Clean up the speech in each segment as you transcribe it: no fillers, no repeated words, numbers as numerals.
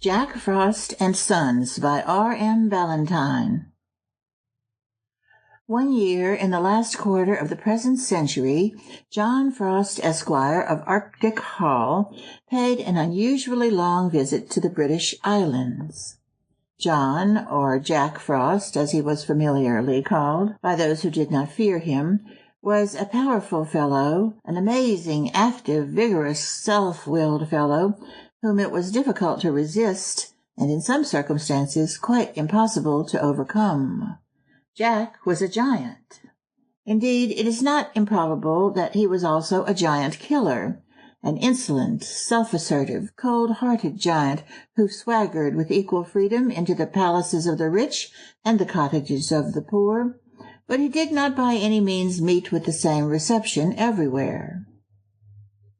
Jack Frost and Sons by R.M. Ballantyne. 1 year in the last quarter of the present century, John Frost, Esquire, of Arctic Hall, paid an unusually long visit to the British Islands. John, or Jack Frost, as he was familiarly called by those who did not fear him, was a powerful fellow, an amazing, active, vigorous, self-willed fellow, whom it was difficult to resist, and in some circumstances quite impossible to overcome. Jack was a giant. Indeed, it is not improbable that he was also a giant killer, an insolent, self-assertive, cold-hearted giant who swaggered with equal freedom into the palaces of the rich and the cottages of the poor, but he did not by any means meet with the same reception everywhere.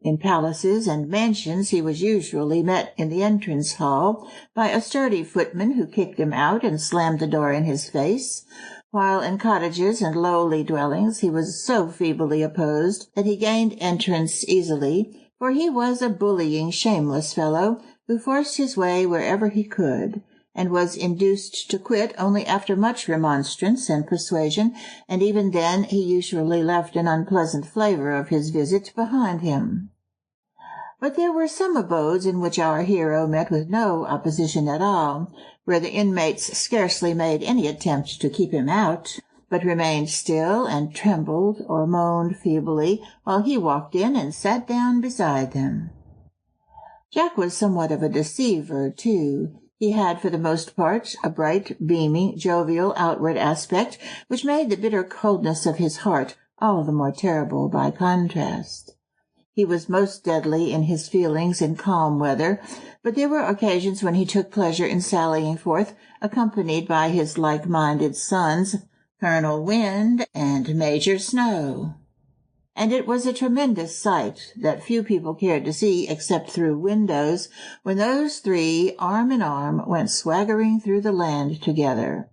In palaces and mansions he was usually met in the entrance hall by a sturdy footman who kicked him out and slammed the door in his face, while in cottages and lowly dwellings he was so feebly opposed that he gained entrance easily, for he was a bullying, shameless fellow who forced his way wherever he could, and was induced to quit only after much remonstrance and persuasion, and even then he usually left an unpleasant flavour of his visit behind him. But there were some abodes in which our hero met with no opposition at all, where the inmates scarcely made any attempt to keep him out, but remained still and trembled or moaned feebly while he walked in and sat down beside them. Jack was somewhat of a deceiver, too. He had for the most part a bright, beaming, jovial outward aspect, which made the bitter coldness of his heart all the more terrible by contrast. He was most deadly in his feelings in calm weather, but there were occasions when he took pleasure in sallying forth, accompanied by his like-minded sons, Colonel Wind and Major Snow. And it was a tremendous sight that few people cared to see except through windows, when those three, arm in arm, went swaggering through the land together.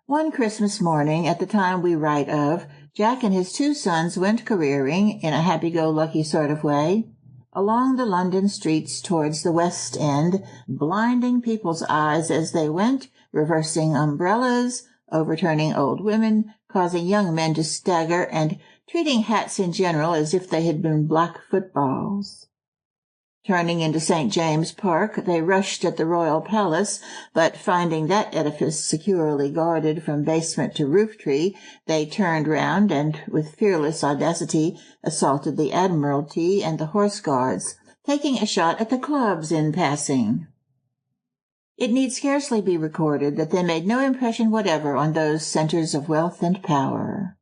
One Christmas morning, at the time we write of, Jack and his 2 sons went careering, in a happy-go-lucky sort of way, along the London streets towards the West End, blinding people's eyes as they went, reversing umbrellas, overturning old women, causing young men to stagger, and treating hats in general as if they had been black footballs. Turning into St. James's Park, they rushed at the Royal Palace, but finding that edifice securely guarded from basement to roof-tree, they turned round and, with fearless audacity, assaulted the Admiralty and the Horse Guards, taking a shot at the clubs in passing. It need scarcely be recorded that they made no impression whatever on those centres of wealth and power.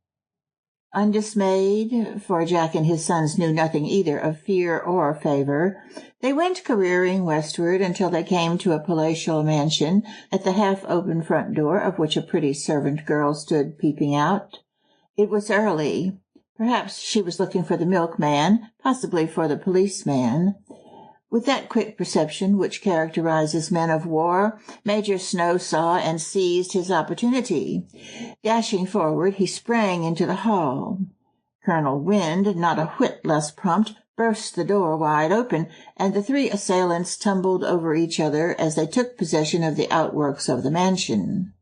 Undismayed, for Jack and his sons knew nothing either of fear or favour, they went careering westward until they came to a palatial mansion, at the half-open front door of which a pretty servant girl stood peeping out. It was early. Perhaps she was looking for the milkman, possibly for the policeman. With that quick perception which characterizes men of war, Major Snow saw and seized his opportunity. Dashing forward, he sprang into the hall. Colonel Wind, not a whit less prompt, burst the door wide open, and the 3 assailants tumbled over each other as they took possession of the outworks of the mansion.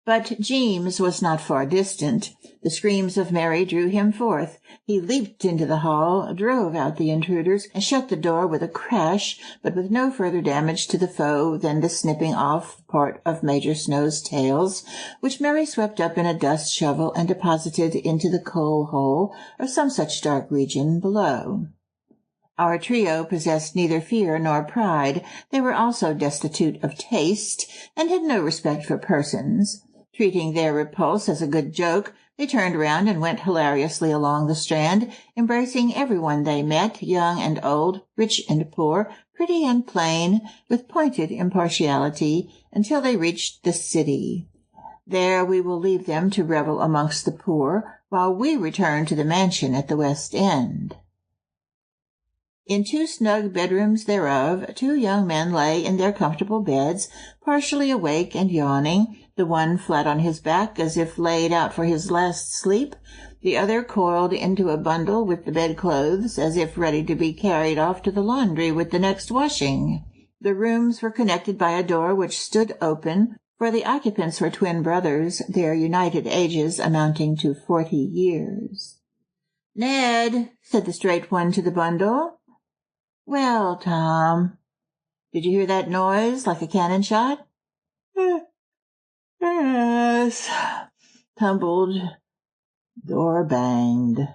But Jeemes was not far distant. The screams of Mary drew him forth. He leaped into the hall, drove out the intruders, and shut the door with a crash, but with no further damage to the foe than the snipping off part of Major Snow's tails, which Mary swept up in a dust shovel and deposited into the coal-hole, or some such dark region below. Our trio possessed neither fear nor pride. They were also destitute of taste, and had no respect for persons. Treating their repulse as a good joke, they turned round and went hilariously along the Strand, embracing everyone they met, young and old, rich and poor, pretty and plain, with pointed impartiality, until they reached the city. There we will leave them to revel amongst the poor, while we return to the mansion at the West End. In 2 snug bedrooms thereof, 2 young men lay in their comfortable beds, partially awake and yawning, the one flat on his back as if laid out for his last sleep, the other coiled into a bundle with the bedclothes as if ready to be carried off to the laundry with the next washing. The rooms were connected by a door which stood open, for the occupants were twin brothers, their united ages amounting to 40 years. "Ned," said the straight one to the bundle. "Well, Tom, did you hear that noise like a cannon shot?" "Yes." Tumbled. Door banged.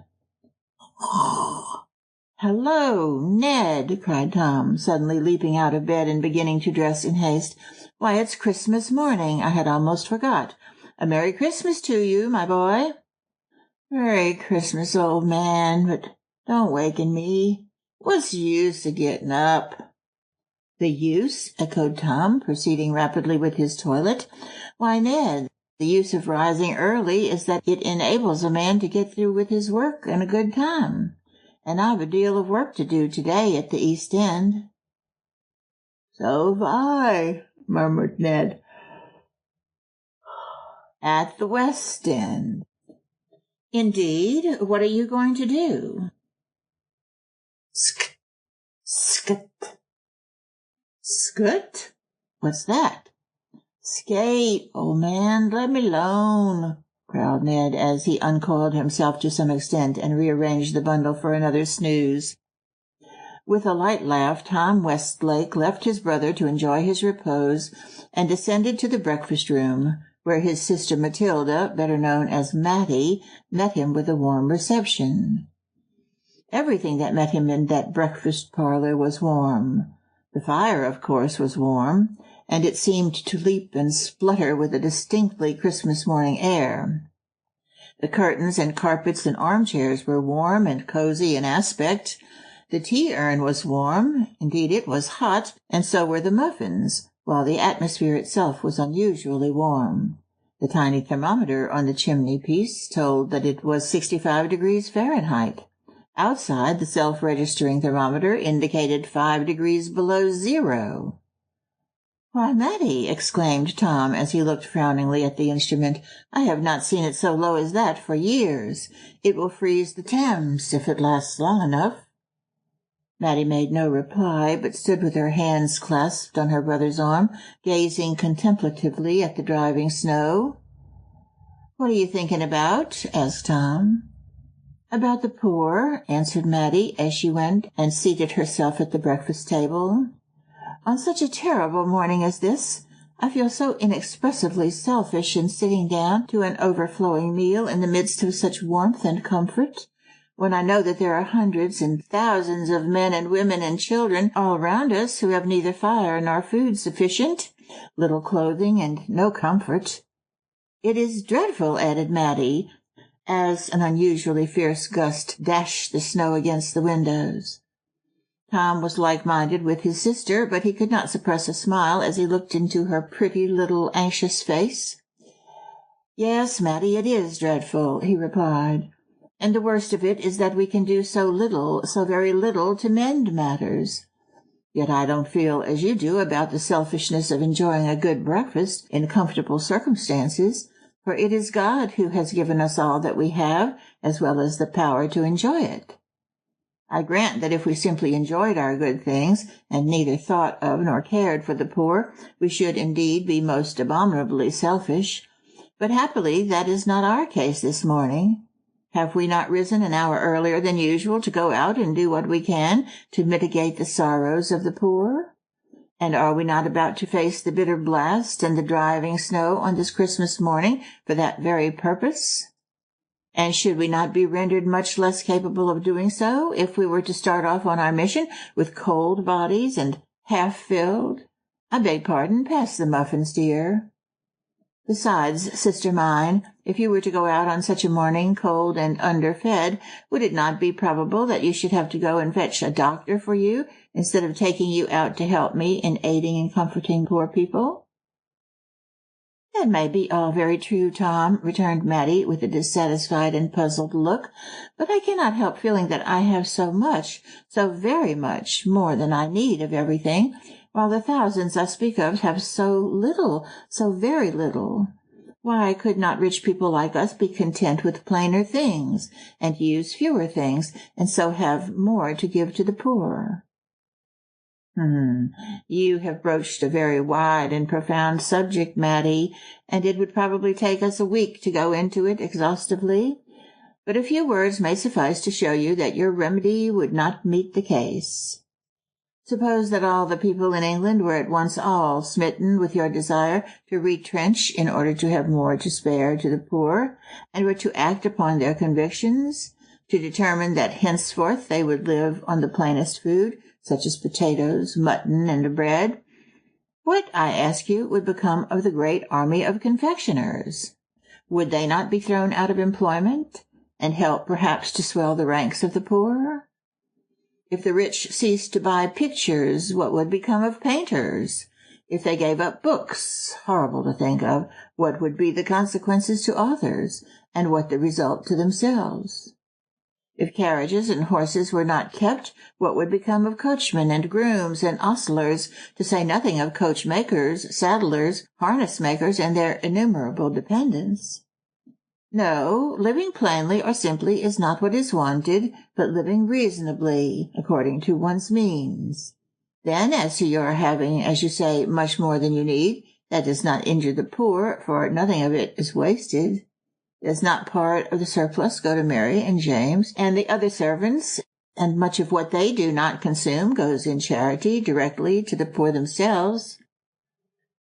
"Hello, Ned!" cried Tom, suddenly leaping out of bed and beginning to dress in haste. "Why, it's Christmas morning. I had almost forgot. A Merry Christmas to you, my boy." "Merry Christmas, old man, but don't waken me. What's the use of getting up?" "The use?" echoed Tom, proceeding rapidly with his toilet. "Why, Ned, the use of rising early is that it enables a man to get through with his work in a good time. And I've a deal of work to do today at the East End." "So've I," murmured Ned. "At the West End." "Indeed? What are you going to do?" "Skt, skt, skt? What's that?" "Skate, old man, let me alone," growled Ned, as he uncoiled himself to some extent and rearranged the bundle for another snooze. With a light laugh, Tom Westlake left his brother to enjoy his repose and descended to the breakfast-room, where his sister Matilda, better known as Matty, met him with a warm reception. Everything that met him in that breakfast parlour was warm. The fire, of course, was warm, and it seemed to leap and splutter with a distinctly Christmas morning air. The curtains and carpets and armchairs were warm and cosy in aspect. The tea-urn was warm, indeed it was hot, and so were the muffins, while the atmosphere itself was unusually warm. The tiny thermometer on the chimney-piece told that it was 65 degrees Fahrenheit. Outside, the self-registering thermometer indicated 5 degrees below zero. "Why, Matty," exclaimed Tom, as he looked frowningly at the instrument, "I have not seen it so low as that for years. It will freeze the Thames if it lasts long enough." Matty made no reply, but stood with her hands clasped on her brother's arm, gazing contemplatively at the driving snow. "What are you thinking about?" asked Tom. "About the poor," answered Matty, as she went and seated herself at the breakfast table. "On such a terrible morning as this, I feel so inexpressibly selfish in sitting down to an overflowing meal in the midst of such warmth and comfort, when I know that there are hundreds and thousands of men and women and children all round us who have neither fire nor food sufficient, little clothing, and no comfort." "It is dreadful," added Matty, as an unusually fierce gust dashed the snow against the windows. Tom was like-minded with his sister, but he could not suppress a smile as he looked into her pretty little anxious face. "Yes, Matty, it is dreadful," he replied. "And the worst of it is that we can do so little, so very little, to mend matters. Yet I don't feel as you do about the selfishness of enjoying a good breakfast in comfortable circumstances, for it is God who has given us all that we have, as well as the power to enjoy it. I grant that if we simply enjoyed our good things, and neither thought of nor cared for the poor, we should indeed be most abominably selfish. But happily that is not our case this morning. Have we not risen an hour earlier than usual to go out and do what we can to mitigate the sorrows of the poor? And are we not about to face the bitter blast and the driving snow on this Christmas morning for that very purpose? And should we not be rendered much less capable of doing so if we were to start off on our mission with cold bodies and half-filled? I beg pardon, pass the muffins, dear. Besides, sister mine, if you were to go out on such a morning, cold and underfed, would it not be probable that you should have to go and fetch a doctor for you, instead of taking you out to help me in aiding and comforting poor people?" "That may be all very true, Tom," returned Matty, with a dissatisfied and puzzled look, "but I cannot help feeling that I have so much, so very much, more than I need of everything, while the thousands I speak of have so little, so very little. Why could not rich people like us be content with plainer things, and use fewer things, and so have more to give to the poor?" You have broached a very wide and profound subject, Matty, and it would probably take us a week to go into it exhaustively. But a few words may suffice to show you that your remedy would not meet the case. Suppose that all the people in England were at once all smitten with your desire to retrench in order to have more to spare to the poor, and were to act upon their convictions, to determine that henceforth they would live on the plainest food, such as potatoes, mutton, and bread. What, I ask you, would become of the great army of confectioners? Would they not be thrown out of employment, and help perhaps to swell the ranks of the poor? If the rich ceased to buy pictures, what would become of painters? If they gave up books, horrible to think of, what would be the consequences to authors, and what the result to themselves? If carriages and horses were not kept, what would become of coachmen and grooms and ostlers, to say nothing of coachmakers, saddlers, harness-makers, and their innumerable dependents? No, living plainly or simply is not what is wanted, but living reasonably, according to one's means. Then, as to your having, as you say, much more than you need, that does not injure the poor, for nothing of it is wasted. Does not part of the surplus go to Mary and James and the other servants, and much of what they do not consume goes in charity directly to the poor themselves?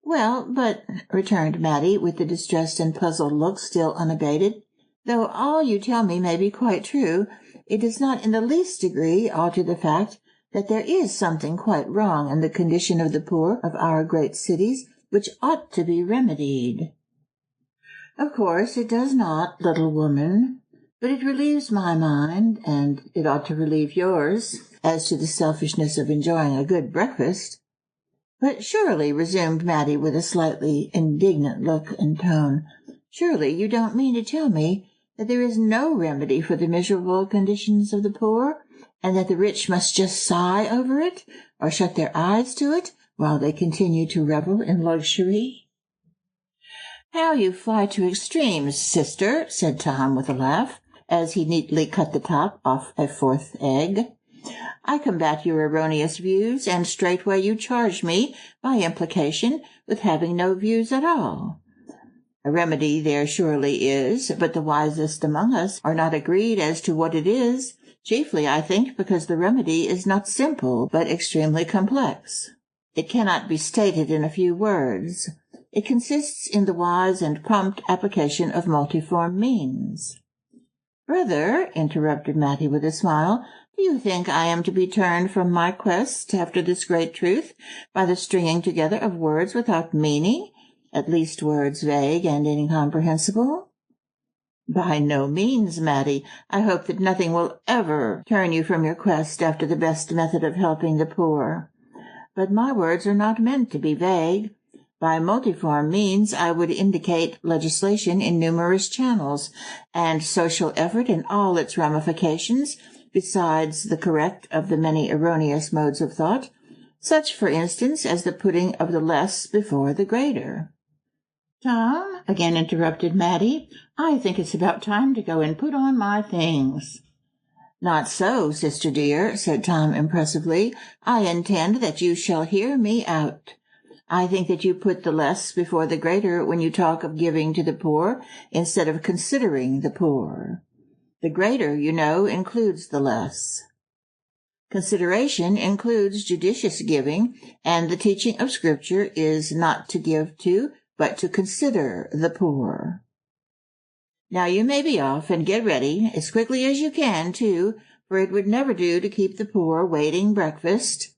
Well, but, returned Matty, with the distressed and puzzled look still unabated, though all you tell me may be quite true, it does not in the least degree alter the fact that there is something quite wrong in the condition of the poor of our great cities, which ought to be remedied. Of course it does not, little woman, but it relieves my mind, and it ought to relieve yours, as to the selfishness of enjoying a good breakfast. But surely, resumed Matty with a slightly indignant look and tone, surely you don't mean to tell me that there is no remedy for the miserable conditions of the poor, and that the rich must just sigh over it, or shut their eyes to it, while they continue to revel in luxury? How you fly to extremes, sister, said Tom with a laugh, as he neatly cut the top off a fourth egg. I combat your erroneous views, and straightway you charge me, by implication, with having no views at all. A remedy there surely is, but the wisest among us are not agreed as to what it is, chiefly, I think, because the remedy is not simple, but extremely complex. It cannot be stated in a few words. It consists in the wise and prompt application of multiform means. Brother, interrupted Matty with a smile, do you think I am to be turned from my quest after this great truth by the stringing together of words without meaning, at least words vague and incomprehensible? By no means, Matty. I hope that nothing will ever turn you from your quest after the best method of helping the poor. But my words are not meant to be vague. By multiform means I would indicate legislation in numerous channels, and social effort in all its ramifications, besides the correct of the many erroneous modes of thought, such, for instance, as the putting of the less before the greater. Tom, again interrupted Matty, I think it's about time to go and put on my things. Not so, sister dear, said Tom impressively. I intend that you shall hear me out. I think that you put the less before the greater when you talk of giving to the poor instead of considering the poor. The greater, you know, includes the less. Consideration includes judicious giving, and the teaching of Scripture is not to give to, but to consider the poor. Now you may be off and get ready, as quickly as you can, too, for it would never do to keep the poor waiting breakfast.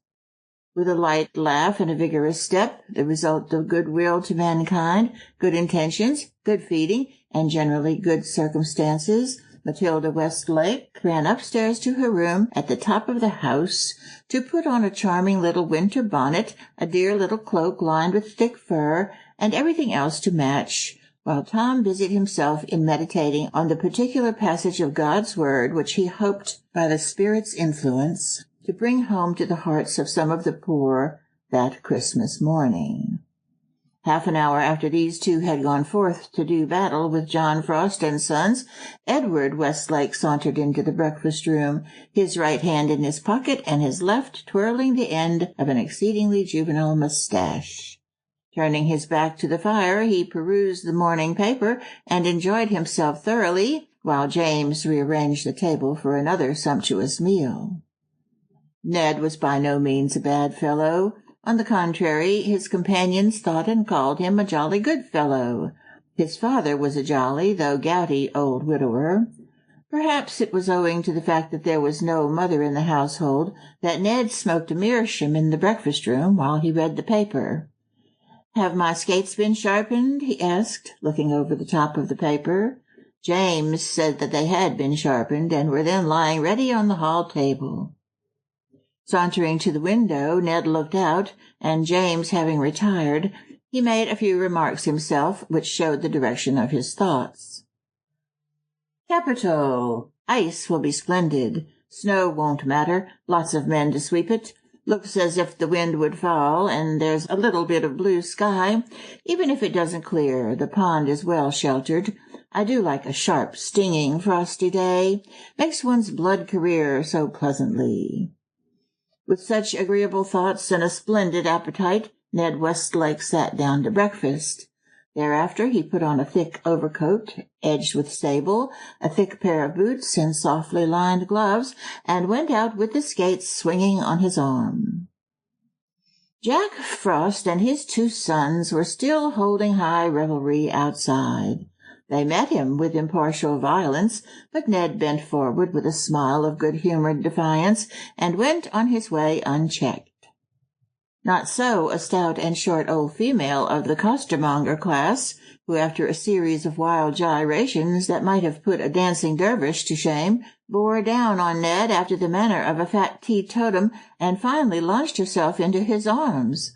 With a light laugh and a vigorous step, the result of goodwill to mankind, good intentions, good feeding, and generally good circumstances, Matilda Westlake ran upstairs to her room at the top of the house to put on a charming little winter bonnet, a dear little cloak lined with thick fur, and everything else to match, while Tom busied himself in meditating on the particular passage of God's Word which he hoped, by the Spirit's influence, to bring home to the hearts of some of the poor that Christmas morning. Half an hour after these two had gone forth to do battle with John Frost and Sons, Edward Westlake sauntered into the breakfast-room, his right hand in his pocket and his left twirling the end of an exceedingly juvenile mustache. Turning his back to the fire, he perused the morning paper and enjoyed himself thoroughly, while James rearranged the table for another sumptuous meal. Ned was by no means a bad fellow. On the contrary, his companions thought and called him a jolly good fellow. His father was a jolly, though gouty, old widower. Perhaps it was owing to the fact that there was no mother in the household that Ned smoked a meerschaum in the breakfast-room while he read the paper. "Have my skates been sharpened?" he asked, looking over the top of the paper. James said that they had been sharpened and were then lying ready on the hall table. Sauntering to the window, Ned looked out, and James having retired, he made a few remarks himself, which showed the direction of his thoughts. "Capital! Ice will be splendid. Snow won't matter. Lots of men to sweep it. Looks as if the wind would fall, and there's a little bit of blue sky. Even if it doesn't clear, the pond is well sheltered. I do like a sharp, stinging, frosty day. Makes one's blood career so pleasantly." With such agreeable thoughts and a splendid appetite, Ned Westlake sat down to breakfast. Thereafter he put on a thick overcoat, edged with sable, a thick pair of boots, and softly lined gloves, and went out with the skates swinging on his arm. Jack Frost and his 2 sons were still holding high revelry outside. They met him with impartial violence, but Ned bent forward with a smile of good-humored defiance and went on his way unchecked. Not so a stout and short old female of the costermonger class, who after a series of wild gyrations that might have put a dancing dervish to shame, bore down on Ned after the manner of a fat teetotum and finally launched herself into his arms.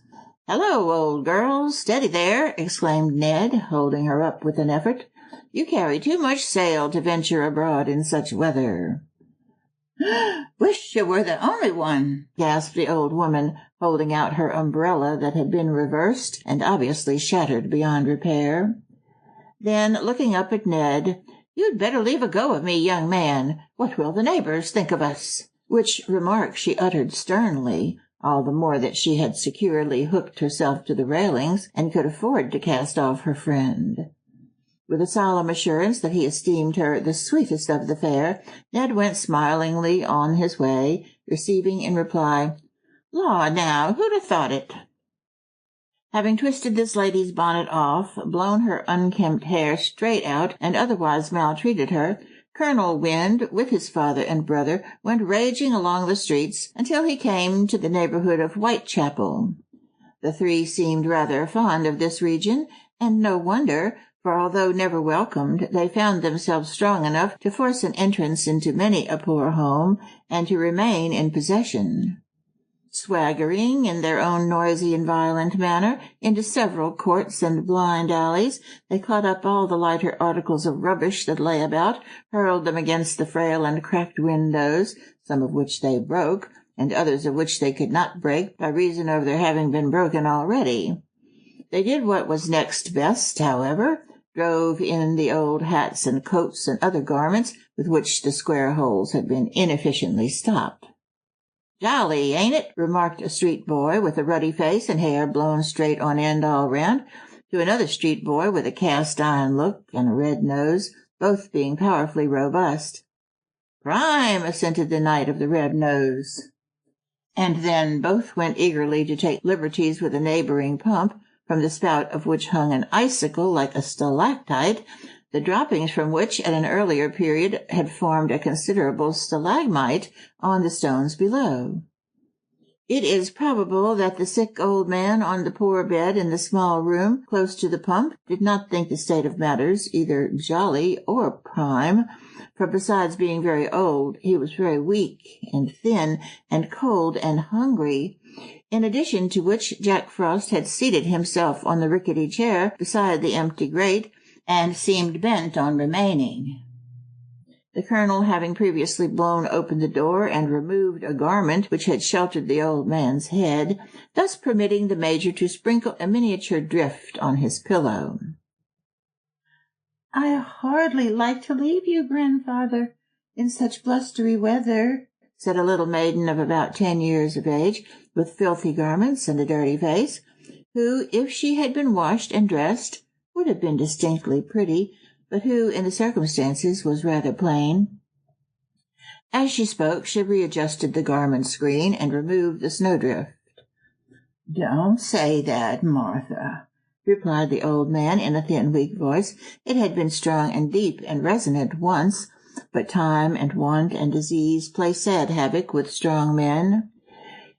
"Hello, old girl, steady there!" exclaimed Ned, holding her up with an effort. "You carry too much sail to venture abroad in such weather." "Wish you were the only one," gasped the old woman, holding out her umbrella that had been reversed and obviously shattered beyond repair. Then, looking up at Ned, "You'd better leave a go of me, young man. What will the neighbors think of us?" Which remark she uttered sternly, all the more that she had securely hooked herself to the railings and could afford to cast off her friend. With a solemn assurance that he esteemed her the sweetest of the fair, Ned went smilingly on his way, receiving in reply, "Law, now, who'd have thought it?" Having twisted this lady's bonnet off, blown her unkempt hair straight out, and otherwise maltreated her, Colonel Wind, with his father and brother, went raging along the streets until he came to the neighborhood of Whitechapel. The 3 seemed rather fond of this region, and no wonder, for although never welcomed, they found themselves strong enough to force an entrance into many a poor home, and to remain in possession. Swaggering, in their own noisy and violent manner, into several courts and blind alleys, they caught up all the lighter articles of rubbish that lay about, hurled them against the frail and cracked windows, some of which they broke, and others of which they could not break by reason of their having been broken already. They did what was next best, however, drove in the old hats and coats and other garments with which the square holes had been inefficiently stopped. "Jolly, ain't it?" remarked a street boy with a ruddy face and hair blown straight on end all round, to another street boy with a cast-iron look and a red nose, both being powerfully robust. "Prime," assented the knight of the red nose. And then both went eagerly to take liberties with a neighboring pump, from the spout of which hung an icicle like a stalactite, the droppings from which at an earlier period had formed a considerable stalagmite on the stones below. It is probable that the sick old man on the poor bed in the small room close to the pump did not think the state of matters either jolly or prime, for besides being very old, he was very weak and thin and cold and hungry, in addition to which Jack Frost had seated himself on the rickety chair beside the empty grate, and seemed bent on remaining. The colonel, having previously blown open the door and removed a garment which had sheltered the old man's head, thus permitting the major to sprinkle a miniature drift on his pillow. "I hardly like to leave you, grandfather, in such blustery weather," said a little maiden of about 10 years of age, with filthy garments and a dirty face, who, if she had been washed and dressed, would have been distinctly pretty, but who, in the circumstances, was rather plain. As she spoke, she readjusted the garment screen and removed the snowdrift. "Don't say that, Martha," replied the old man in a thin, weak voice. It had been strong and deep and resonant once, but time and want and disease play sad havoc with strong men.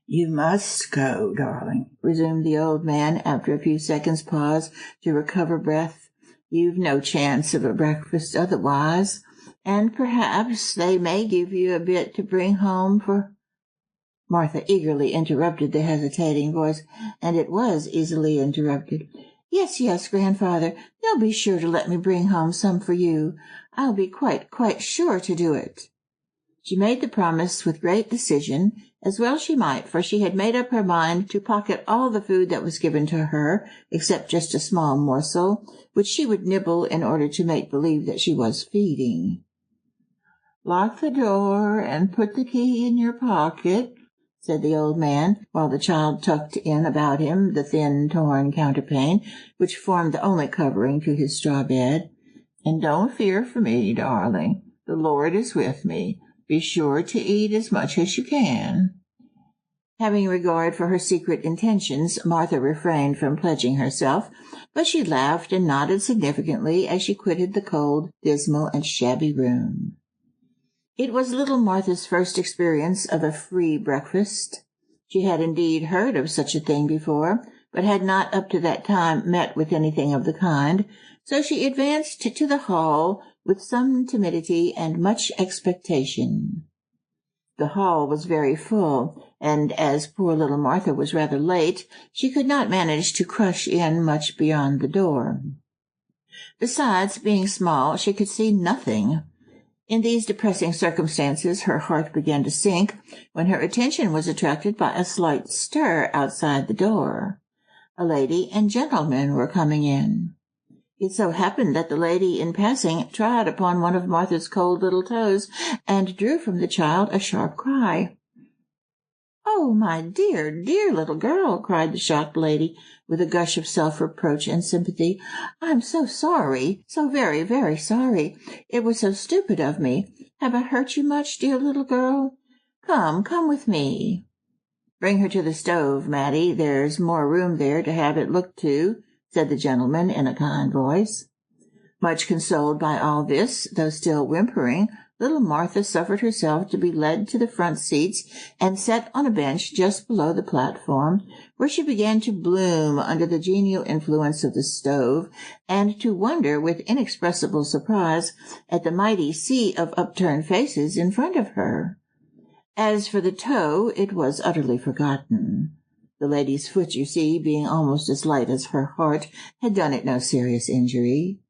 "You must go, darling," resumed the old man after a few seconds' pause to recover breath. "You've no chance of a breakfast otherwise, and perhaps they may give you a bit to bring home for—" Martha eagerly interrupted the hesitating voice, and it was easily interrupted. Yes, grandfather, they'll be sure to let me bring home some for you. I'll be quite sure to do it." She made the promise with great decision, as well she might, for she had made up her mind to pocket all the food that was given to her, except just a small morsel, which she would nibble in order to make believe that she was feeding. "Lock the door and put the key in your pocket," said the old man, while the child tucked in about him the thin, torn counterpane, which formed the only covering to his straw bed. "And don't fear for me, darling. The Lord is with me. Be sure to eat as much as you can." Having regard for her secret intentions, Martha refrained from pledging herself, but she laughed and nodded significantly as she quitted the cold, dismal, and shabby room. It was little Martha's first experience of a free breakfast. She had indeed heard of such a thing before, but had not up to that time met with anything of the kind, so she advanced to the hall with some timidity and much expectation. The hall was very full, and as poor little Martha was rather late, she could not manage to crush in much beyond the door. Besides, being small, she could see nothing. In these depressing circumstances, her heart began to sink when her attention was attracted by a slight stir outside the door. A lady and gentleman were coming in. It so happened that the lady, in passing, trod upon one of Martha's cold little toes, and drew from the child a sharp cry. "Oh, my dear little girl," cried the shocked lady, with a gush of self-reproach and sympathy. "I'm so sorry, so very, very sorry. It was so stupid of me. Have I hurt you much, dear little girl? Come with me." "Bring her to the stove, Matty. There's more room there to have it looked to," said the gentleman in a kind voice. Much consoled by all this, though still whimpering, little Martha suffered herself to be led to the front seats and set on a bench just below the platform, where she began to bloom under the genial influence of the stove, and to wonder with inexpressible surprise at the mighty sea of upturned faces in front of her. As for the toe, it was utterly forgotten. The lady's foot, you see, being almost as light as her heart, had done it no serious injury.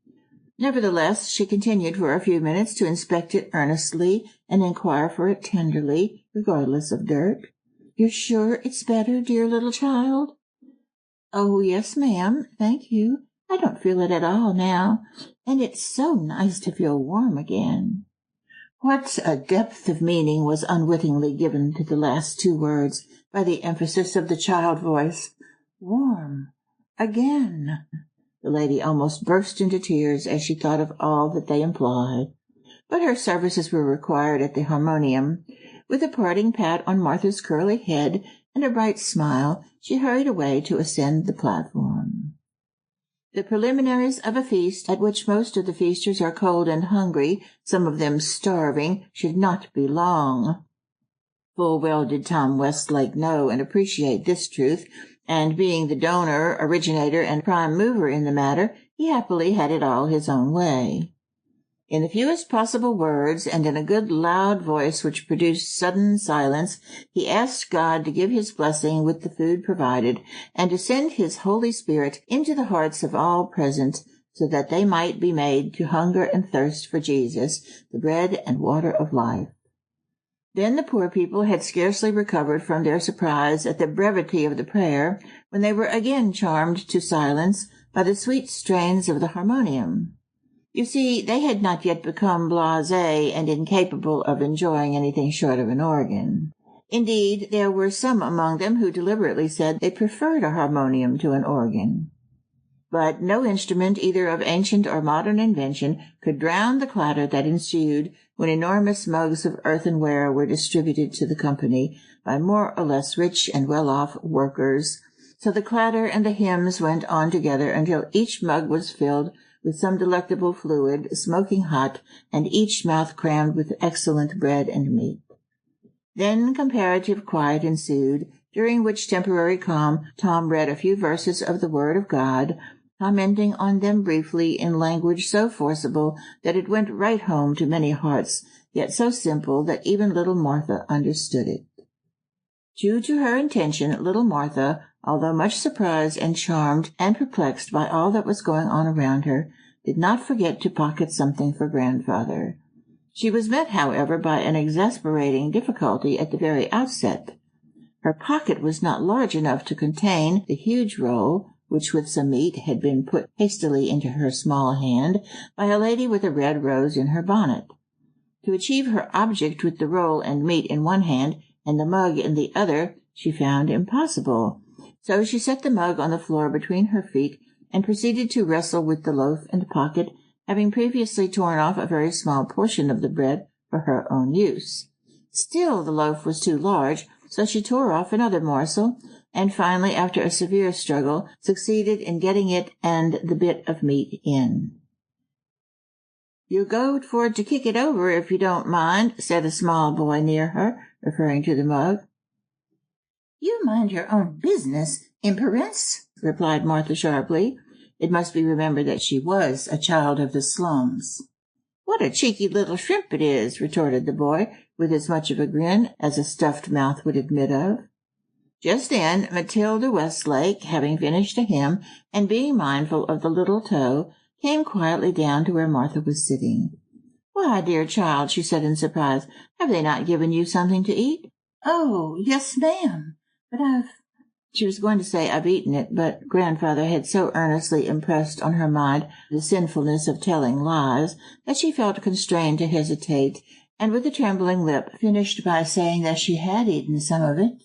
Nevertheless, she continued for a few minutes to inspect it earnestly and inquire for it tenderly, regardless of dirt. "You're sure it's better, dear little child?" "Oh, yes, ma'am, thank you. I don't feel it at all now, and it's so nice to feel warm again." What a depth of meaning was unwittingly given to the last two words by the emphasis of the child voice. Warm again. The lady almost burst into tears as she thought of all that they implied. But her services were required at the harmonium. With a parting pat on Martha's curly head and a bright smile, she hurried away to ascend the platform. The preliminaries of a feast at which most of the feasters are cold and hungry, some of them starving, should not be long. Full well did Tom Westlake know and appreciate this truth, and being the donor, originator, and prime mover in the matter, he happily had it all his own way. In the fewest possible words, and in a good loud voice which produced sudden silence, he asked God to give his blessing with the food provided, and to send his Holy Spirit into the hearts of all present, so that they might be made to hunger and thirst for Jesus, the bread and water of life. Then the poor people had scarcely recovered from their surprise at the brevity of the prayer, when they were again charmed to silence by the sweet strains of the harmonium. You see, they had not yet become blasé and incapable of enjoying anything short of an organ. Indeed, there were some among them who deliberately said they preferred a harmonium to an organ. But no instrument, either of ancient or modern invention, could drown the clatter that ensued when enormous mugs of earthenware were distributed to the company by more or less rich and well-off workers. So the clatter and the hymns went on together until each mug was filled with some delectable fluid, smoking hot, and each mouth crammed with excellent bread and meat. Then comparative quiet ensued, during which temporary calm Tom read a few verses of the Word of God, commenting on them briefly in language so forcible that it went right home to many hearts, yet so simple that even little Martha understood it. True to her intention, little Martha, although much surprised and charmed and perplexed by all that was going on around her, did not forget to pocket something for grandfather. She was met, however, by an exasperating difficulty at the very outset. Her pocket was not large enough to contain the huge roll, which with some meat had been put hastily into her small hand by a lady with a red rose in her bonnet. To achieve her object with the roll and meat in one hand and the mug in the other she found impossible, so she set the mug on the floor between her feet and proceeded to wrestle with the loaf and pocket, having previously torn off a very small portion of the bread for her own use. Still the loaf was too large, so she tore off another morsel, and finally, after a severe struggle, succeeded in getting it and the bit of meat in. "You go for to kick it over, if you don't mind," said a small boy near her, referring to the mug. "You mind your own business, imperence," replied Martha sharply. It must be remembered that she was a child of the slums. "What a cheeky little shrimp it is," retorted the boy, with as much of a grin as a stuffed mouth would admit of. Just then Matilda Westlake, having finished a hymn, and being mindful of the little toe, came quietly down to where Martha was sitting. "Why, dear child," she said in surprise, "have they not given you something to eat?" "Oh, yes, ma'am, but She was going to say, "I've eaten it," but grandfather had so earnestly impressed on her mind the sinfulness of telling lies that she felt constrained to hesitate, and with a trembling lip finished by saying that she had eaten some of it.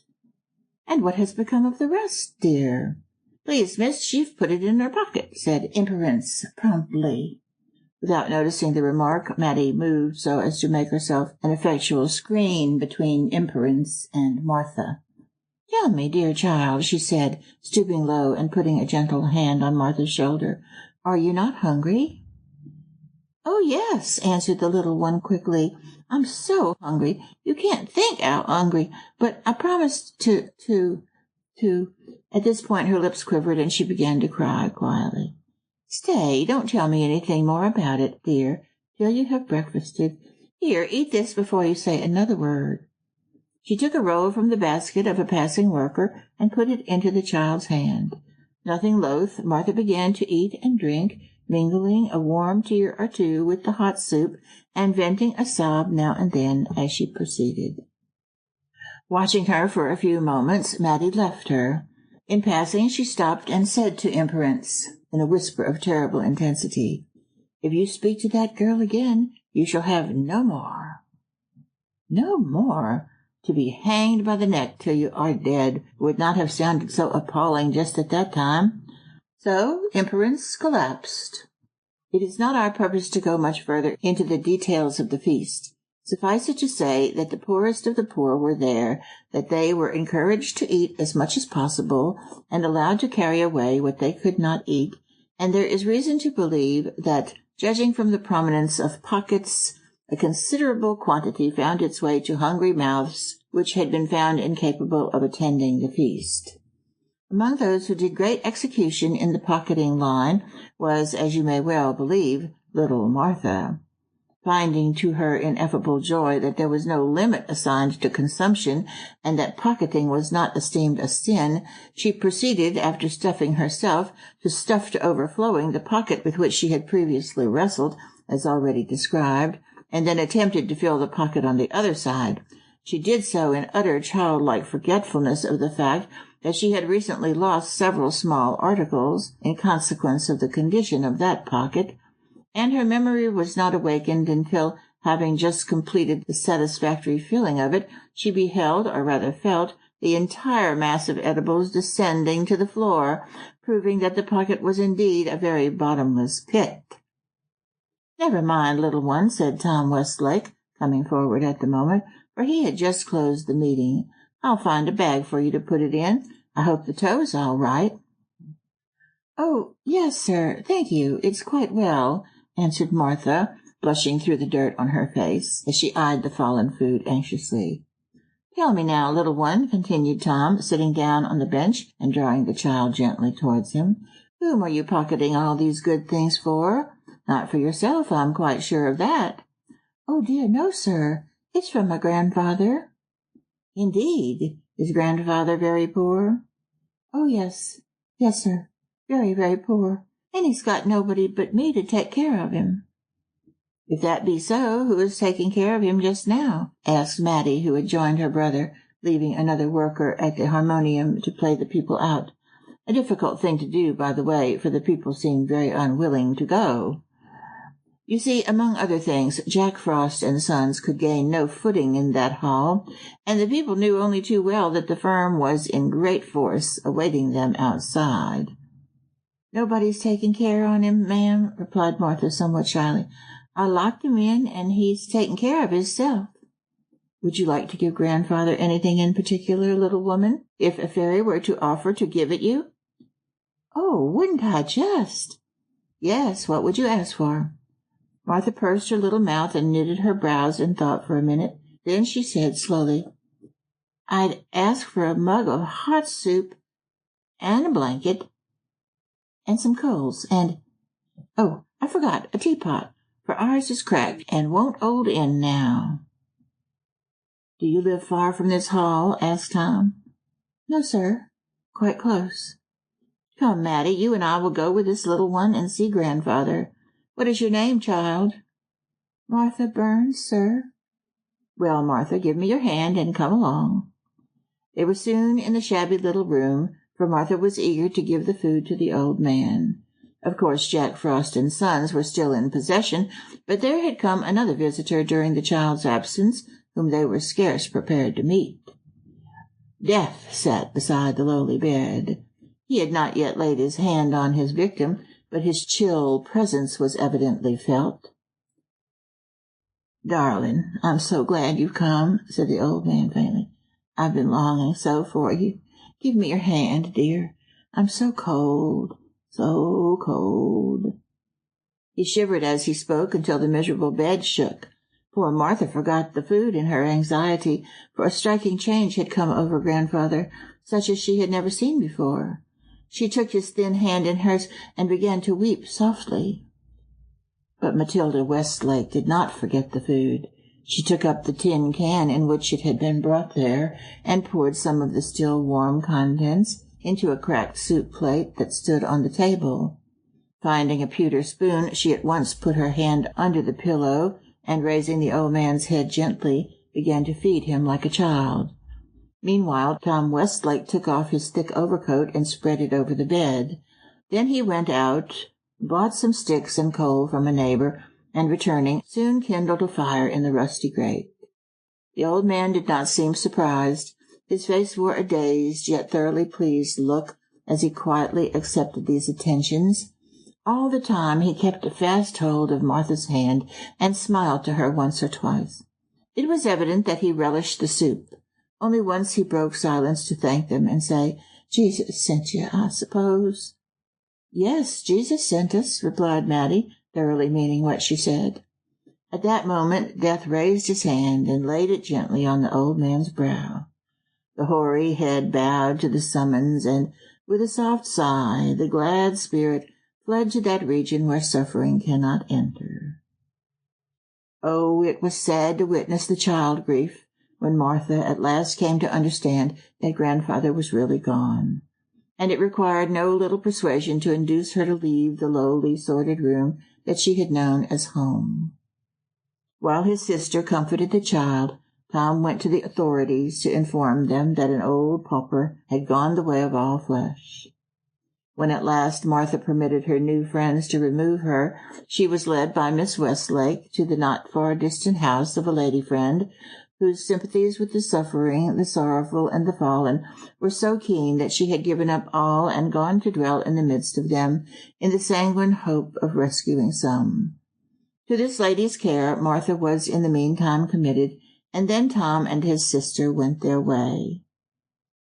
"And what has become of the rest, dear?" "Please, miss, she've put it in her pocket," said Imperence promptly. Without noticing the remark, Matty moved so as to make herself an effectual screen between Imperence and Martha. "Tell me, dear child," she said, stooping low and putting a gentle hand on Martha's shoulder, "are you not hungry?" "Oh, yes," answered the little one quickly. "I'm so hungry. You can't think how hungry. But I promised to. At this point her lips quivered, and she began to cry quietly. "Stay, don't tell me anything more about it, dear, till you have breakfasted. Here, eat this before you say another word." She took a roll from the basket of a passing worker and put it into the child's hand. Nothing loath, Martha began to eat and drink, mingling a warm tear or two with the hot soup, and venting a sob now and then as she proceeded. Watching her for a few moments, Matty left her. In passing, she stopped and said to Imperence, in a whisper of terrible intensity, "If you speak to that girl again, you shall have no more." "No more? To be hanged by the neck till you are dead would not have sounded so appalling just at that time." So Imperence collapsed. It is not our purpose to go much further into the details of the feast. Suffice it to say that the poorest of the poor were there, that they were encouraged to eat as much as possible, and allowed to carry away what they could not eat, and there is reason to believe that, judging from the prominence of pockets, a considerable quantity found its way to hungry mouths which had been found incapable of attending the feast. Among those who did great execution in the pocketing line was, as you may well believe, little Martha. Finding to her ineffable joy that there was no limit assigned to consumption, and that pocketing was not esteemed a sin, she proceeded, after stuffing herself, to stuff to overflowing the pocket with which she had previously wrestled, as already described, and then attempted to fill the pocket on the other side. She did so in utter childlike forgetfulness of the fact that she had recently lost several small articles in consequence of the condition of that pocket, and her memory was not awakened until, having just completed the satisfactory filling of it, she beheld, or rather felt, the entire mass of edibles descending to the floor, proving that the pocket was indeed a very bottomless pit. "Never mind, little one," said Tom Westlake, coming forward at the moment, for he had just closed the meeting. "I'll find a bag for you to put it in. I hope the toe's all right." "Oh, yes, sir, thank you. It's quite well," answered Martha, blushing through the dirt on her face, as she eyed the fallen food anxiously. "Tell me now, little one," continued Tom, sitting down on the bench and drawing the child gently towards him, "whom are you pocketing all these good things for? Not for yourself, I'm quite sure of that." "Oh, dear, no, sir. It's from my grandfather." "Indeed? Is grandfather very poor?" "Oh, yes, sir, very, very poor. And he's got nobody but me to take care of him." "If that be so, who is taking care of him just now?" asked Matty, who had joined her brother, leaving another worker at the harmonium to play the people out. A difficult thing to do, by the way, for the people seemed very unwilling to go. You see, among other things, Jack Frost and Sons could gain no footing in that hall, and the people knew only too well that the firm was in great force awaiting them outside. "Nobody's taking care on him, ma'am," replied Martha somewhat shyly. "I locked him in, and he's taking care of hisself." "Would you like to give grandfather anything in particular, little woman, if a fairy were to offer to give it you?" "Oh, wouldn't I just!" "Yes, what would you ask for?" Martha pursed her little mouth and knitted her brows in thought for a minute. Then she said slowly, "I'd ask for a mug of hot soup, and a blanket, and some coals, and, oh, I forgot, a teapot, for ours is cracked and won't hold in now." "Do you live far from this hall?" asked Tom. "No, sir, quite close." "Come, Matty, you and I will go with this little one and see grandfather. What is your name, child?" "Martha Burns, sir." "Well, Martha, give me your hand and come along." They were soon in the shabby little room, for Martha was eager to give the food to the old man. Of course, Jack Frost and Sons were still in possession, but there had come another visitor during the child's absence, whom they were scarce prepared to meet. Death sat beside the lowly bed. He had not yet laid his hand on his victim, but his chill presence was evidently felt. "Darling, I'm so glad you've come," said the old man faintly. "I've been longing so for you. Give me your hand, dear. I'm so cold, so cold." He shivered as he spoke until the miserable bed shook. Poor Martha forgot the food in her anxiety, for a striking change had come over grandfather, such as she had never seen before. She took his thin hand in hers and began to weep softly. But Matilda Westlake did not forget the food. She took up the tin can in which it had been brought there, and poured some of the still warm contents into a cracked soup plate that stood on the table. Finding a pewter spoon, she at once put her hand under the pillow, and raising the old man's head gently, began to feed him like a child. Meanwhile, Tom Westlake took off his thick overcoat and spread it over the bed. Then he went out, bought some sticks and coal from a neighbor, and returning, soon kindled a fire in the rusty grate. The old man did not seem surprised. His face wore a dazed yet thoroughly pleased look as he quietly accepted these attentions. All the time he kept a fast hold of Martha's hand and smiled to her once or twice. It was evident that he relished the soup. Only once he broke silence to thank them and say, "Jesus sent you, I suppose." "Yes, Jesus sent us," replied Matty, thoroughly meaning what she said. At that moment Death raised his hand and laid it gently on the old man's brow. The hoary head bowed to the summons, and with a soft sigh the glad spirit fled to that region where suffering cannot enter. Oh, it was sad to witness the child grief when Martha at last came to understand that grandfather was really gone, and it required no little persuasion to induce her to leave the lowly, sordid room that she had known as home. While his sister comforted the child, Tom went to the authorities to inform them that an old pauper had gone the way of all flesh. When at last Martha permitted her new friends to remove her, she was led by Miss Westlake to the not far distant house of a lady friend, whose sympathies with the suffering, the sorrowful, and the fallen were so keen that she had given up all and gone to dwell in the midst of them, in the sanguine hope of rescuing some. To this lady's care Martha was in the meantime committed, and then Tom and his sister went their way.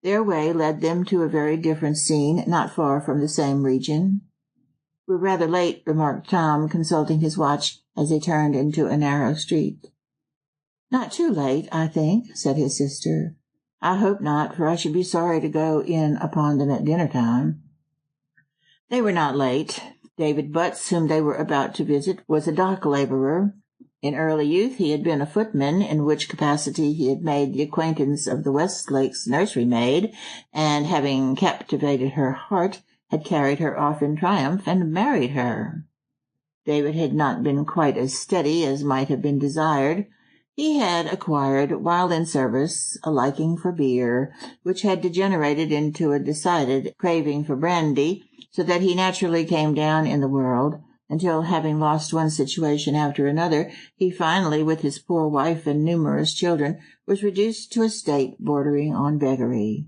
Their way led them to a very different scene, not far from the same region. "We're rather late," remarked Tom, consulting his watch as they turned into a narrow street. "Not too late, I think," said his sister. "I hope not, for I should be sorry to go in upon them at dinner-time." They were not late. David Butts, whom they were about to visit, was a dock laborer. In early youth he had been a footman, in which capacity he had made the acquaintance of the Westlake's nursery-maid, and having captivated her heart, had carried her off in triumph and married her. David had not been quite as steady as might have been desired. He had acquired, while in service, a liking for beer, which had degenerated into a decided craving for brandy, so that he naturally came down in the world, until, having lost one situation after another, he finally, with his poor wife and numerous children, was reduced to a state bordering on beggary.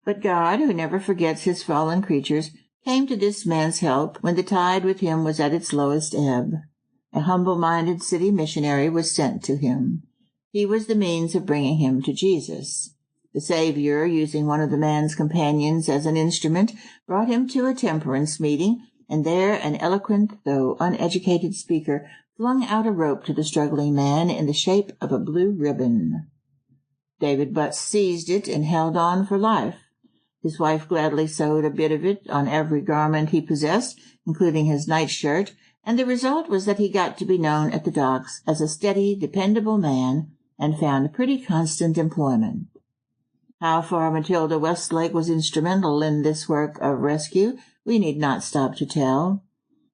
But God, who never forgets his fallen creatures, came to this man's help when the tide with him was at its lowest ebb. A humble-minded city missionary was sent to him. He was the means of bringing him to Jesus. The Savior, using one of the man's companions as an instrument, brought him to a temperance meeting, and there an eloquent, though uneducated speaker flung out a rope to the struggling man in the shape of a blue ribbon. David Butts seized it and held on for life. His wife gladly sewed a bit of it on every garment he possessed, including his nightshirt, and the result was that he got to be known at the docks as a steady, dependable man, and found pretty constant employment. How far Matilda Westlake was instrumental in this work of rescue we need not stop to tell.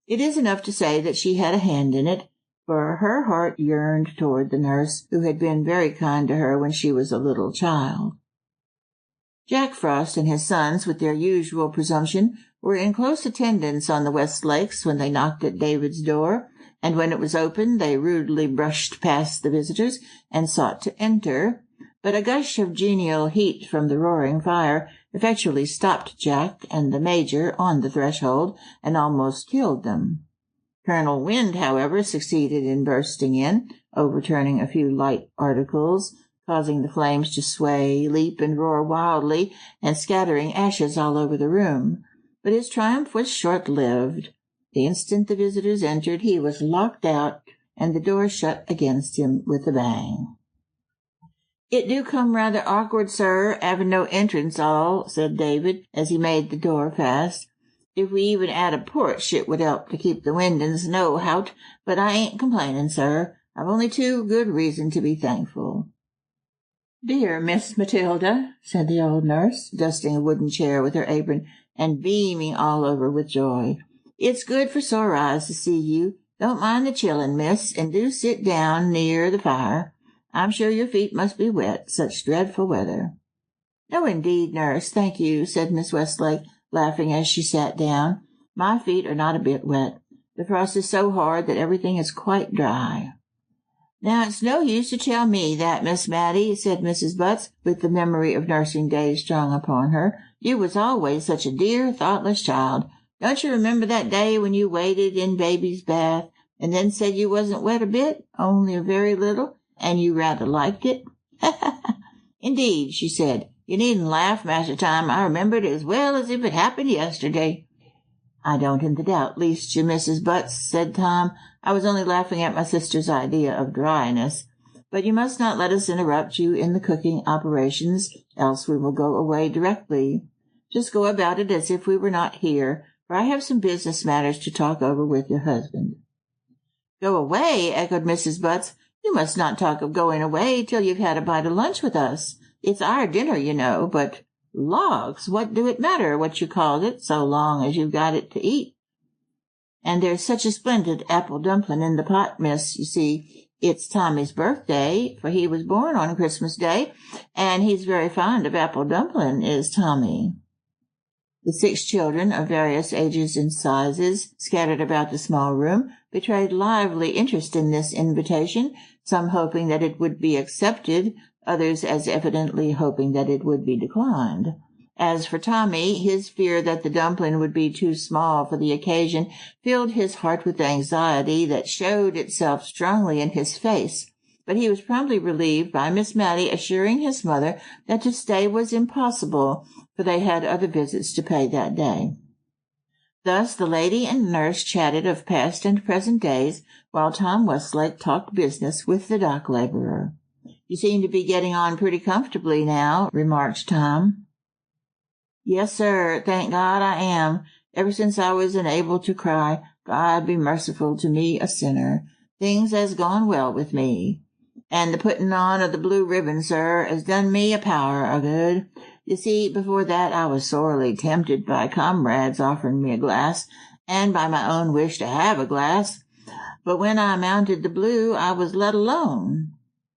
It is enough to say that she had a hand in it, for her heart yearned toward the nurse who had been very kind to her when she was a little child. Jack Frost and his sons, with their usual presumption, were in close attendance on the Westlakes when they knocked at David's door, and when it was opened they rudely brushed past the visitors and sought to enter, but a gush of genial heat from the roaring fire effectually stopped Jack and the Major on the threshold and almost killed them. Colonel Wind, however, succeeded in bursting in, overturning a few light articles, causing the flames to sway, leap, and roar wildly, and scattering ashes all over the room. But his triumph was short-lived. The instant the visitors entered, he was locked out, and the door shut against him with a bang. "It do come rather awkward, sir, having no entrance all," said David, as he made the door fast. "If we even 'ad a porch, it would help to keep the wind and snow hout, but I ain't complaining, sir. I've only too good reason to be thankful." "Dear Miss Matilda," said the old nurse, dusting a wooden chair with her apron and beaming all over with joy, "it's good for sore eyes to see you. Don't mind the chillin', miss, and do sit down near the fire. I'm sure your feet must be wet, such dreadful weather." "No, indeed, nurse, thank you," said Miss Westlake, laughing as she sat down. "My feet are not a bit wet. The frost is so hard that everything is quite dry." "Now, it's no use to tell me that, Miss Matty," said Mrs. Butts, with the memory of nursing days strong upon her. "You was always such a dear, thoughtless child. Don't you remember that day when you waded in baby's bath, and then said you wasn't wet a bit, only a very little, and you rather liked it?" "Indeed," she said, "you needn't laugh, Master Tom. I remember it as well as if it happened yesterday." "I don't in the doubt least you, Mrs. Butts," said Tom. "I was only laughing at my sister's idea of dryness. But you must not let us interrupt you in the cooking operations, else we will go away directly. Just go about it as if we were not here, for I have some business matters to talk over with your husband." "Go away," echoed Mrs. Butts. "You must not talk of going away till you've had a bite of lunch with us. It's our dinner, you know, but logs, what do it matter what you called it, so long as you've got it to eat? And there's such a splendid apple dumpling in the pot, miss. You see, it's Tommy's birthday, for he was born on Christmas Day, and he's very fond of apple dumpling, is Tommy." The 6 children of various ages and sizes, scattered about the small room, betrayed lively interest in this invitation, some hoping that it would be accepted, others as evidently hoping that it would be declined. As for Tommy, his fear that the dumpling would be too small for the occasion filled his heart with anxiety that showed itself strongly in his face. But he was promptly relieved by Miss Matty assuring his mother that to stay was impossible, for they had other visits to pay that day. Thus the lady and nurse chatted of past and present days, while Tom Westlake talked business with the dock laborer. "You seem to be getting on pretty comfortably now," remarked Tom. "Yes, sir, thank God I am. Ever since I was enabled to cry, 'God be merciful to me, a sinner,' things has gone well with me. And the putting on of the blue ribbon, sir, has done me a power o' good. You see, before that I was sorely tempted by comrades offering me a glass, and by my own wish to have a glass. But when I mounted the blue, I was let alone,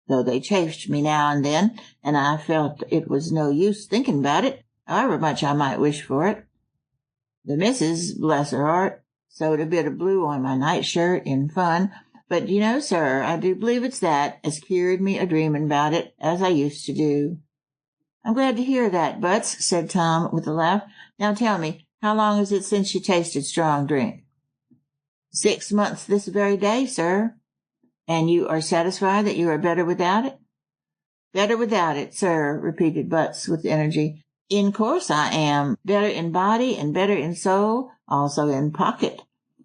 though they chaffed me now and then, and I felt it was no use thinking about it, however much I might wish for it. The missus, bless her heart, sewed a bit of blue on my nightshirt in fun, but you know, sir, I do believe it's that as cured me a dreaming about it, as I used to do." "I'm glad to hear that, Butts," said Tom with a laugh. "Now tell me, how long is it since you tasted strong drink?" 6 months this very day, sir." "And you are satisfied that you are better without it?" "Better without it, sir," repeated Butts with energy. "In course I am. Better in body and better in soul, also in pocket.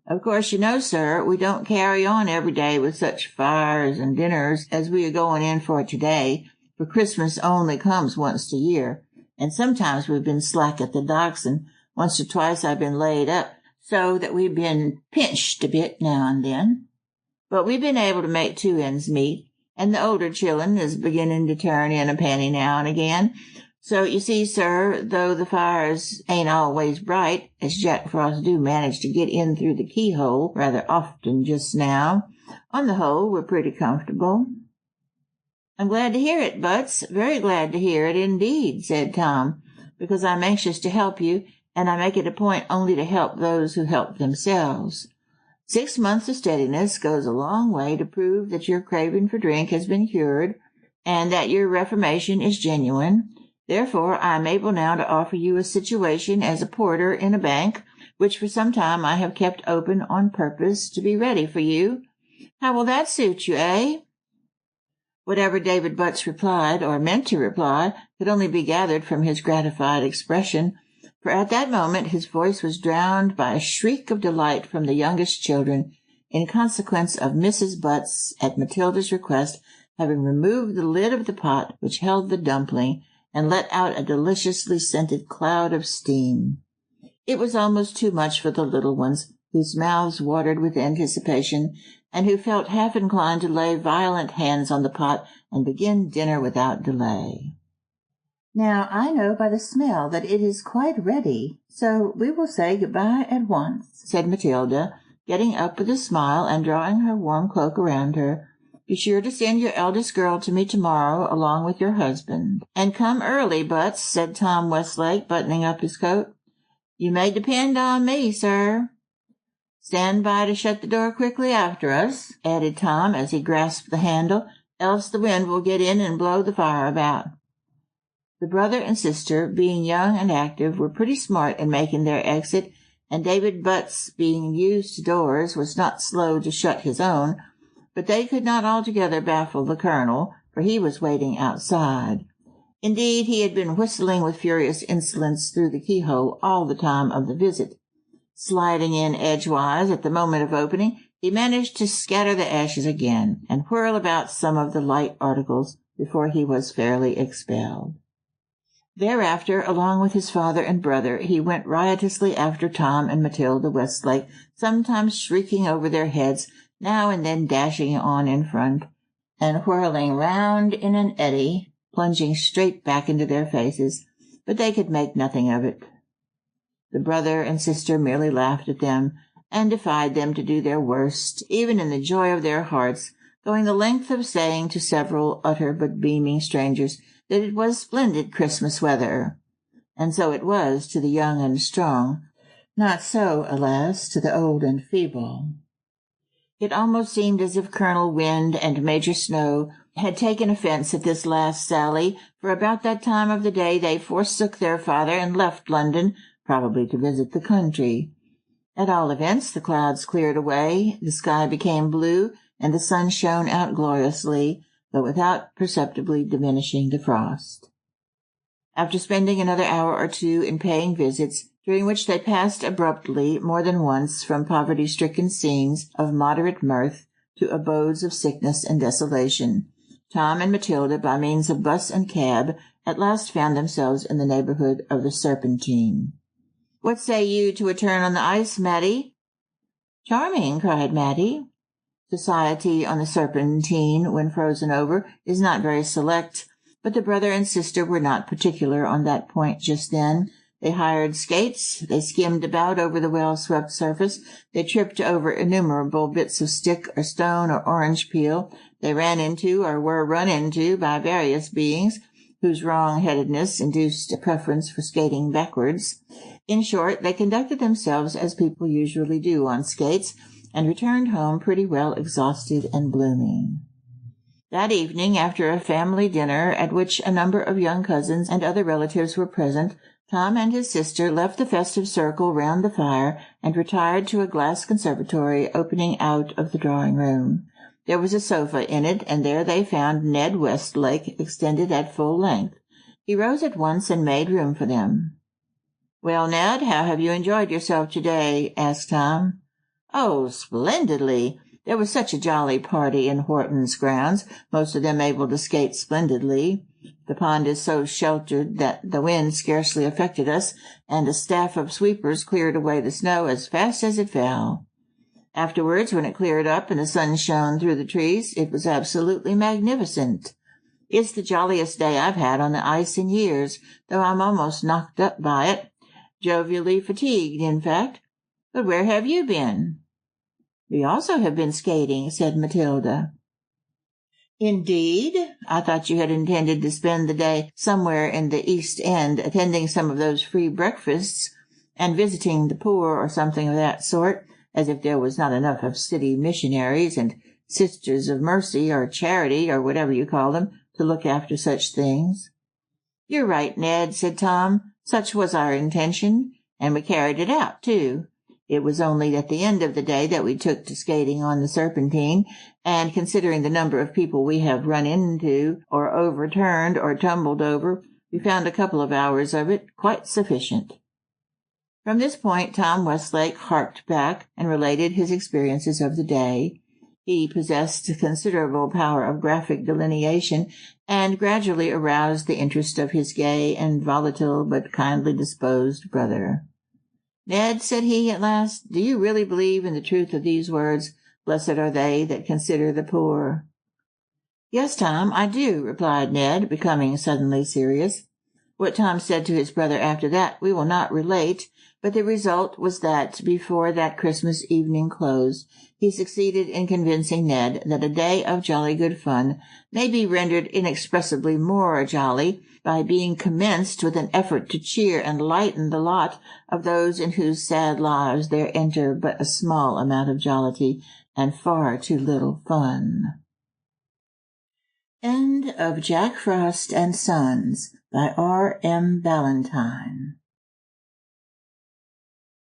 Of course, you know, sir, we don't carry on every day with such fires and dinners as we are going in for today, for Christmas only comes once a year, and sometimes we've been slack at the docks, and once or twice I've been laid up, so that we've been pinched a bit now and then. But we've been able to make 2 ends meet, and the older children is beginning to turn in a penny now and again. So you see, sir, though the fires ain't always bright, as Jack Frost do manage to get in through the keyhole rather often just now, on the whole we're pretty comfortable." "I'm glad to hear it, Butts, very glad to hear it indeed," said Tom, "because I'm anxious to help you, and I make it a point only to help those who help themselves. 6 months of steadiness goes a long way to prove that your craving for drink has been cured, and that your reformation is genuine. Therefore, I am able now to offer you a situation as a porter in a bank, which for some time I have kept open on purpose to be ready for you. How will that suit you, eh?" Whatever David Butts replied, or meant to reply, could only be gathered from his gratified expression, for at that moment his voice was drowned by a shriek of delight from the youngest children, in consequence of Mrs. Butts, at Matilda's request, having removed the lid of the pot which held the dumpling, and let out a deliciously scented cloud of steam. It was almost too much for the little ones, whose mouths watered with anticipation, and who felt half inclined to lay violent hands on the pot and begin dinner without delay. "Now I know by the smell that it is quite ready, so we will say good-bye at once," said Matilda, getting up with a smile and drawing her warm cloak around her. "Be sure to send your eldest girl to me tomorrow along with your husband. And come early, Butts," said Tom Westlake, buttoning up his coat. "You may depend on me, sir." "Stand by to shut the door quickly after us," added Tom as he grasped the handle, "else the wind will get in and blow the fire about." The brother and sister, being young and active, were pretty smart in making their exit, and David Butts, being used to doors, was not slow to shut his own, but they could not altogether baffle the colonel, for he was waiting outside. Indeed, he had been whistling with furious insolence through the keyhole all the time of the visit. Sliding in edgewise at the moment of opening, he managed to scatter the ashes again, and whirl about some of the light articles before he was fairly expelled. Thereafter, along with his father and brother, he went riotously after Tom and Matilda Westlake, sometimes shrieking over their heads now and then dashing on in front, and whirling round in an eddy, plunging straight back into their faces, but they could make nothing of it. The brother and sister merely laughed at them, and defied them to do their worst, even in the joy of their hearts, going the length of saying to several utter but beaming strangers that it was splendid Christmas weather. And so it was to the young and strong, not so, alas, to the old and feeble. It almost seemed as if Colonel Wind and Major Snow had taken offence at this last sally, for about that time of the day they forsook their father and left London, probably to visit the country. At all events, the clouds cleared away, the sky became blue, and the sun shone out gloriously, though without perceptibly diminishing the frost. After spending another hour or two in paying visits, during which they passed abruptly more than once from poverty-stricken scenes of moderate mirth to abodes of sickness and desolation, Tom and Matilda, by means of bus and cab, at last found themselves in the neighbourhood of the Serpentine. "What say you to a turn on the ice, Matty?" "Charming," cried Matty. Society on the Serpentine, when frozen over, is not very select, but the brother and sister were not particular on that point just then. They hired skates, they skimmed about over the well-swept surface, they tripped over innumerable bits of stick or stone or orange peel, they ran into or were run into by various beings whose wrong-headedness induced a preference for skating backwards. In short, they conducted themselves as people usually do on skates, and returned home pretty well exhausted and blooming. That evening, after a family dinner at which a number of young cousins and other relatives were present, Tom and his sister left the festive circle round the fire and retired to a glass conservatory opening out of the drawing-room. There was a sofa in it, and there they found Ned Westlake extended at full length. He rose at once and made room for them. "Well, Ned, how have you enjoyed yourself today?" asked Tom. "Oh, splendidly. There was such a jolly party in Horton's grounds, most of them able to skate splendidly. The pond is so sheltered that the wind scarcely affected us, and a staff of sweepers cleared away the snow as fast as it fell. Afterwards, when it cleared up and the sun shone through the trees, it was absolutely magnificent. It's the jolliest day I've had on the ice in years, though I'm almost knocked up by it, jovially fatigued, in fact. But where have you been?" "We also have been skating," said Matilda. "Indeed? I thought you had intended to spend the day somewhere in the East End, attending some of those free breakfasts, and visiting the poor or something of that sort, as if there was not enough of city missionaries and sisters of mercy or charity, or whatever you call them, to look after such things." "You're right, Ned," said Tom. "Such was our intention, and we carried it out, too. It was only at the end of the day that we took to skating on the Serpentine, and considering the number of people we have run into, or overturned, or tumbled over, we found a couple of hours of it quite sufficient." From this point Tom Westlake harked back and related his experiences of the day. He possessed considerable power of graphic delineation, and gradually aroused the interest of his gay and volatile but kindly disposed brother. "Ned," said he at last, "do you really believe in the truth of these words, 'Blessed are they that consider the poor'?" "Yes, Tom, I do," replied Ned, becoming suddenly serious. What Tom said to his brother after that we will not relate, but the result was that, before that Christmas evening closed, he succeeded in convincing Ned that a day of jolly good fun may be rendered inexpressibly more jolly by being commenced with an effort to cheer and lighten the lot of those in whose sad lives there enter but a small amount of jollity and far too little fun. End of Jack Frost and Sons by R. M. Ballantyne.